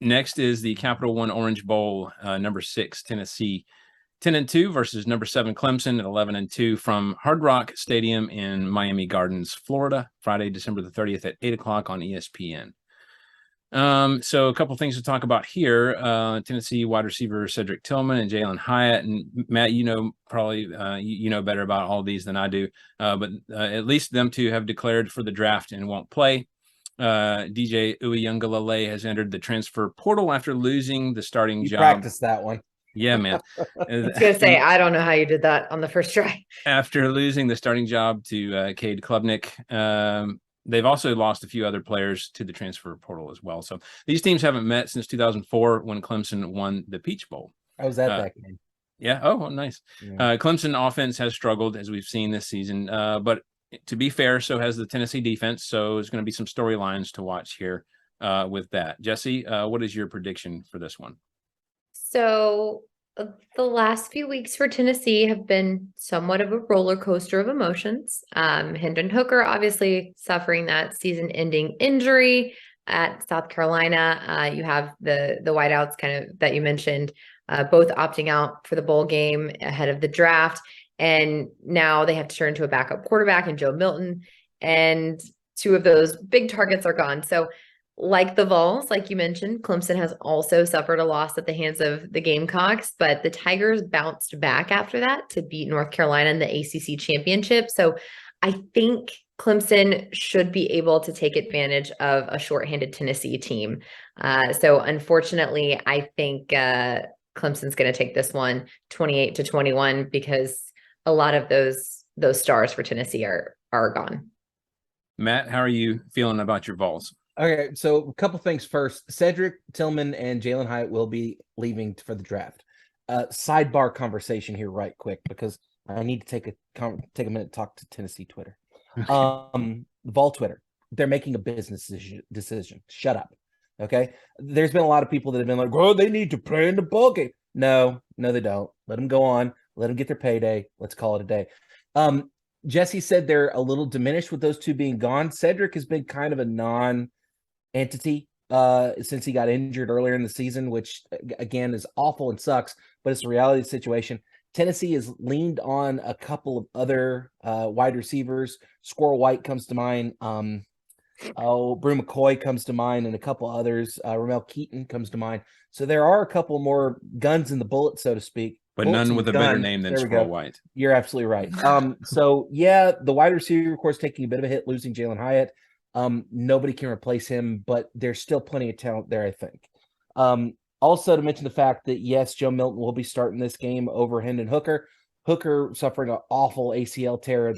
Next is the Capital One Orange Bowl, number 6 Tennessee 10-2 versus number 7 Clemson at 11-2 from Hard Rock Stadium in Miami Gardens, Florida, Friday, December the 30th at 8 o'clock on ESPN. So a couple things to talk about here. Tennessee wide receiver Cedric Tillman and Jalen Hyatt. And Matt, probably you know better about all these than I do. But at least them two have declared for the draft and won't play. DJ Uiagalelei has entered the transfer portal after losing the starting job. You practiced that one. Yeah, man. I was going to say, I don't know how you did that on the first try. After losing the starting job to Cade Klubnik, they've also lost a few other players to the transfer portal as well. So these teams haven't met since 2004 when Clemson won the Peach Bowl. I was at that game. Yeah. Oh, nice. Yeah. Clemson offense has struggled, as we've seen this season. But to be fair, so has the Tennessee defense. So there's going to be some storylines to watch here with that. Jesse, what is your prediction for this one? So the last few weeks for Tennessee have been somewhat of a roller coaster of emotions. Hendon Hooker obviously suffering that season-ending injury at South Carolina. You have the wideouts kind of that you mentioned, both opting out for the bowl game ahead of the draft. And now they have to turn to a backup quarterback in Joe Milton. And two of those big targets are gone. So like the Vols, like you mentioned, Clemson has also suffered a loss at the hands of the Gamecocks, but the Tigers bounced back after that to beat North Carolina in the ACC championship. So I think Clemson should be able to take advantage of a shorthanded Tennessee team. So unfortunately, I think Clemson's going to take this one 28-21 because a lot of those stars for Tennessee are gone. Matt, how are you feeling about your Vols? Okay, so a couple things first. Cedric Tillman and Jalen Hyatt will be leaving for the draft. Sidebar conversation here, right quick, because I need to take a minute to talk to Tennessee Twitter. Vol Twitter, they're making a business decision. Shut up. Okay, there's been a lot of people that have been like, "Oh, they need to play in the bowl game." No, they don't. Let them go on. Let them get their payday. Let's call it a day. Jesse said they're a little diminished with those two being gone. Cedric has been kind of a non-entity since he got injured earlier in the season, which again is awful and sucks, but it's a reality situation. Tennessee has leaned on a couple of other wide receivers. Squirrel White comes to mind. Brew McCoy comes to mind, and a couple others. Ramel Keaton comes to mind. So there are a couple more guns in the bullet, so to speak. But none with a better name than Squirrel White. You're absolutely right. So yeah, the wide receiver, of course, taking a bit of a hit, losing Jalen Hyatt. Nobody can replace him, but there's still plenty of talent there, I think. Also to mention the fact that yes, Joe Milton will be starting this game over Hendon Hooker. Hooker suffering an awful ACL tear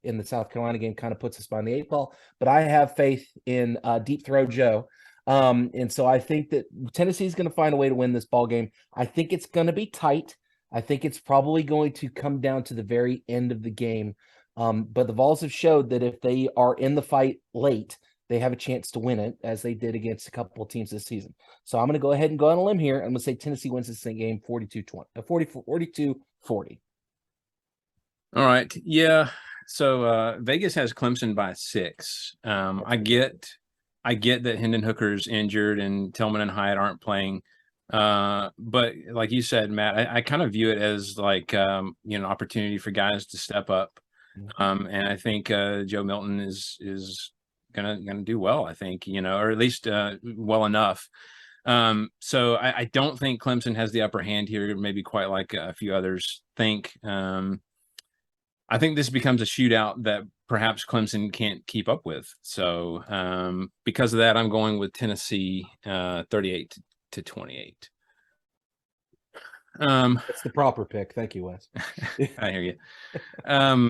in the South Carolina game kind of puts us behind the 8 ball, but I have faith in Deep Throw Joe. And so I think that Tennessee is going to find a way to win this ball game. I think it's going to be tight. I think it's probably going to come down to the very end of the game. But the Vols have showed that if they are in the fight late, they have a chance to win it, as they did against a couple of teams this season. So I'm going to go ahead and go on a limb here. I'm going to say Tennessee wins this game 42-40. All right. Yeah. So Vegas has Clemson by 6. I get that Hendon Hooker's injured and Tillman and Hyatt aren't playing. But like you said, Matt, I kind of view it as like an opportunity for guys to step up. And I think Joe Milton is gonna do well, I think, or at least well enough. So I don't think Clemson has the upper hand here, maybe quite like a few others think. I think this becomes a shootout that perhaps Clemson can't keep up with. So because of that, I'm going with Tennessee 38-28. That's the proper pick. Thank you, Wes. I hear you.